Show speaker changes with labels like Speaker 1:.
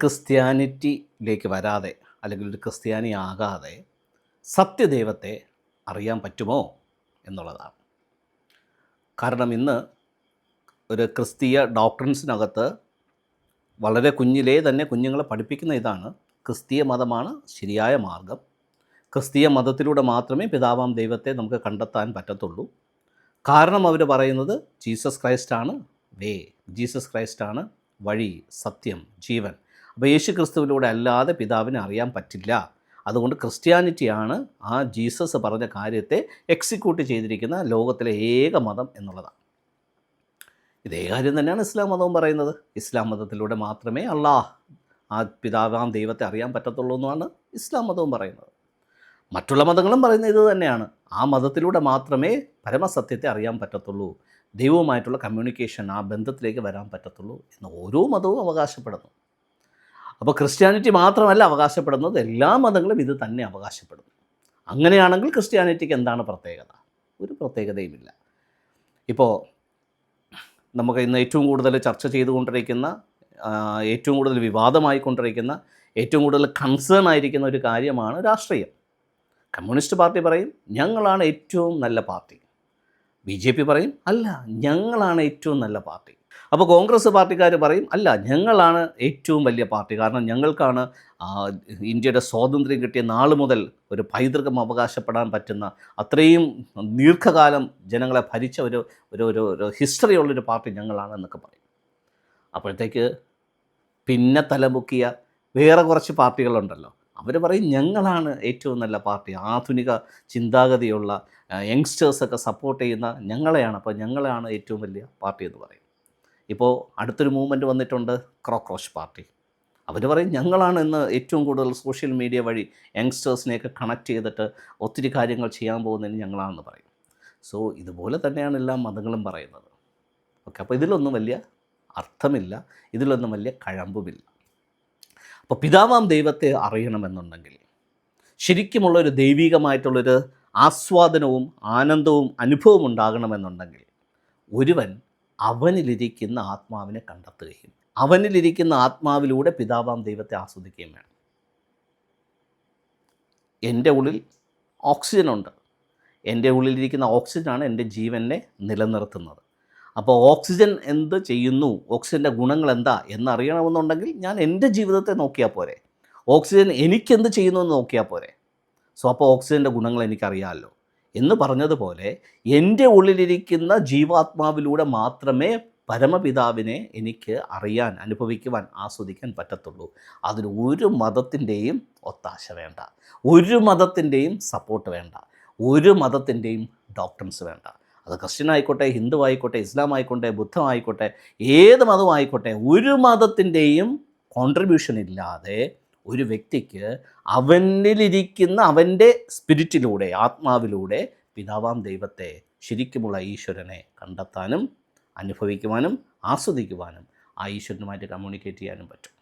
Speaker 1: ക്രിസ്ത്യാനിറ്റിയിലേക്ക് വരാതെ അല്ലെങ്കിൽ ഒരു ക്രിസ്ത്യാനി ആകാതെ സത്യദൈവത്തെ അറിയാൻ പറ്റുമോ എന്നുള്ളതാണ്. കാരണം ഇന്ന് ഒരു ക്രിസ്തീയ ഡോക്ട്രിൻസിനകത്ത് വളരെ കുഞ്ഞിലേ തന്നെ കുഞ്ഞുങ്ങളെ പഠിപ്പിക്കുന്ന ഇതാണ്: ക്രിസ്തീയ മതമാണ് ശരിയായ മാർഗം. ക്രിസ്തീയ മതത്തിലൂടെ മാത്രമേ പിതാവാം ദൈവത്തെ നമുക്ക് കണ്ടെത്താൻ പറ്റത്തുള്ളൂ. കാരണം അവർ പറയുന്നത് ജീസസ് ക്രൈസ്റ്റാണ് വേ, ജീസസ് ക്രൈസ്റ്റാണ് വഴി, സത്യം, ജീവൻ. അപ്പോൾ യേശു ക്രിസ്തുവിലൂടെ അല്ലാതെ പിതാവിനെ അറിയാൻ പറ്റില്ല. അതുകൊണ്ട് ക്രിസ്ത്യാനിറ്റിയാണ് ആ ജീസസ് പറഞ്ഞ കാര്യത്തെ എക്സിക്യൂട്ട് ചെയ്തിരിക്കുന്ന ലോകത്തിലെ ഏക മതം എന്നുള്ളതാണ്. ഇതേ കാര്യം തന്നെയാണ് ഇസ്ലാം മതവും പറയുന്നത്. ഇസ്ലാം മതത്തിലൂടെ മാത്രമേ ആ പിതാവാം ദൈവത്തെ അറിയാൻ പറ്റത്തുള്ളൂ എന്നാണ് ഇസ്ലാം മതവും പറയുന്നത്. മറ്റുള്ള മതങ്ങളും പറയുന്നത് ഇത് തന്നെയാണ്. ആ മതത്തിലൂടെ മാത്രമേ പരമസത്യത്തെ അറിയാൻ പറ്റത്തുള്ളൂ, ദൈവവുമായിട്ടുള്ള കമ്മ്യൂണിക്കേഷൻ, ആ ബന്ധത്തിലേക്ക് വരാൻ പറ്റത്തുള്ളൂ എന്ന് ഓരോ മതവും അവകാശപ്പെടുന്നു. അപ്പോൾ ക്രിസ്ത്യാനിറ്റി മാത്രമല്ല അവകാശപ്പെടുന്നത്, എല്ലാ മതങ്ങളും ഇത് തന്നെ അവകാശപ്പെടുന്നു. അങ്ങനെയാണെങ്കിൽ ക്രിസ്ത്യാനിറ്റിക്ക് എന്താണ് പ്രത്യേകത? ഒരു പ്രത്യേകതയുമില്ല. ഇപ്പോൾ നമുക്ക് ഇന്ന് ഏറ്റവും കൂടുതൽ ചർച്ച ചെയ്തുകൊണ്ടിരിക്കുന്ന, ഏറ്റവും കൂടുതൽ വിവാദമായിക്കൊണ്ടിരിക്കുന്ന, ഏറ്റവും കൂടുതൽ കൺസേൺ ആയിരിക്കുന്ന ഒരു കാര്യമാണ് രാഷ്ട്രീയം. കമ്മ്യൂണിസ്റ്റ് പാർട്ടി പറയും ഞങ്ങളാണ് ഏറ്റവും നല്ല പാർട്ടി. BJP പറയും അല്ല, ഞങ്ങളാണ് ഏറ്റവും നല്ല പാർട്ടി. അപ്പോൾ കോൺഗ്രസ് പാർട്ടിക്കാർ പറയും അല്ല, ഞങ്ങളാണ് ഏറ്റവും വലിയ പാർട്ടി, കാരണം ഞങ്ങൾക്കാണ് ഇന്ത്യയുടെ സ്വാതന്ത്ര്യം കിട്ടിയ നാൾ മുതൽ ഒരു പൈതൃകം അവകാശപ്പെടാൻ പറ്റുന്ന, അത്രയും ദീർഘകാലം ജനങ്ങളെ ഭരിച്ച ഒരു ഹിസ്റ്ററി ഉള്ളൊരു പാർട്ടി ഞങ്ങളാണ് എന്നൊക്കെ പറയും. അപ്പോഴത്തേക്ക് പിന്നെ തലമുക്കിയ വേറെ കുറച്ച് പാർട്ടികളുണ്ടല്ലോ, അവർ പറയും ഞങ്ങളാണ് ഏറ്റവും നല്ല പാർട്ടി, ആധുനിക ചിന്താഗതിയുള്ള യങ്സ്റ്റേഴ്സൊക്കെ സപ്പോർട്ട് ചെയ്യുന്ന ഞങ്ങളെയാണ്, അപ്പോൾ ഞങ്ങളാണ് ഏറ്റവും വലിയ പാർട്ടി എന്ന് പറയും. ഇപ്പോൾ അടുത്തൊരു മൂവ്മെൻറ്റ് വന്നിട്ടുണ്ട്, ക്രോക്രോച്ച് പാർട്ടി. അവർ പറയും ഞങ്ങളാണ് ഇന്ന് ഏറ്റവും കൂടുതൽ സോഷ്യൽ മീഡിയ വഴി യങ്സ്റ്റേഴ്സിനെയൊക്കെ കണക്ട് ചെയ്തിട്ട് ഒത്തിരി കാര്യങ്ങൾ ചെയ്യാൻ പോകുന്നതിന് ഞങ്ങളാണെന്ന് പറയും. സോ ഇതുപോലെ തന്നെയാണ് എല്ലാ മതങ്ങളും പറയുന്നത്. ഓക്കെ, അപ്പോൾ ഇതിലൊന്നും വലിയ അർത്ഥമില്ല, ഇതിലൊന്നും വലിയ കഴമ്പുമില്ല. അപ്പോൾ പിതാവാം ദൈവത്തെ അറിയണമെന്നുണ്ടെങ്കിൽ, ശരിക്കുമുള്ളൊരു ദൈവികമായിട്ടുള്ളൊരു ആസ്വാദനവും ആനന്ദവും അനുഭവവും ഉണ്ടാകണമെന്നുണ്ടെങ്കിൽ, ഒരുവൻ അവനിലിരിക്കുന്ന ആത്മാവിനെ കണ്ടെത്തുകയും അവനിലിരിക്കുന്ന ആത്മാവിലൂടെ പിതാവാം ദൈവത്തെ ആസ്വദിക്കുകയും വേണം. എൻ്റെ ഉള്ളിൽ ഓക്സിജനുണ്ട്. എൻ്റെ ഉള്ളിലിരിക്കുന്ന ഓക്സിജനാണ് എൻ്റെ ജീവനെ നിലനിർത്തുന്നത്. അപ്പോൾ ഓക്സിജൻ എന്ത് ചെയ്യുന്നു, ഓക്സിജൻ്റെ ഗുണങ്ങൾ എന്താ എന്നറിയണമെന്നുണ്ടെങ്കിൽ ഞാൻ എൻ്റെ ജീവിതത്തെ നോക്കിയാൽ പോരെ, ഓക്സിജൻ എനിക്കെന്ത് ചെയ്യുന്നു എന്ന് നോക്കിയാൽ പോരെ. സോ അപ്പോൾ ഓക്സിജൻ്റെ ഗുണങ്ങൾ എനിക്കറിയാമല്ലോ എന്ന് പറഞ്ഞതുപോലെ എൻ്റെ ഉള്ളിലിരിക്കുന്ന ജീവാത്മാവിലൂടെ മാത്രമേ പരമപിതാവിനെ എനിക്ക് അറിയാൻ, അനുഭവിക്കുവാൻ, ആസ്വദിക്കാൻ പറ്റത്തുള്ളൂ. അതിന് ഒരു മതത്തിൻ്റെയും ഒത്താശ വേണ്ട, ഒരു മതത്തിൻ്റെയും സപ്പോർട്ട് വേണ്ട, ഒരു മതത്തിൻ്റെയും ഡോക്ട്രിൻസ് വേണ്ട. അത് ക്രിസ്ത്യൻ ആയിക്കോട്ടെ, ഹിന്ദു ആയിക്കോട്ടെ, ഇസ്ലാം ആയിക്കോട്ടെ, ബുദ്ധം ആയിക്കോട്ടെ, ഏത് മതവും ആയിക്കോട്ടെ, ഒരു മതത്തിൻ്റെയും കോൺട്രിബ്യൂഷൻ ഇല്ലാതെ ഒരു വ്യക്തിക്ക് അവനിലിരിക്കുന്ന അവൻ്റെ സ്പിരിറ്റിലൂടെ, ആത്മാവിലൂടെ പിതാവാം ദൈവത്തെ, ശരിക്കുമുള്ള ഈശ്വരനെ കണ്ടെത്താനും അനുഭവിക്കുവാനും ആസ്വദിക്കുവാനും ആ ഈശ്വരനുമായിട്ട് കമ്മ്യൂണിക്കേറ്റ് ചെയ്യാനും പറ്റും.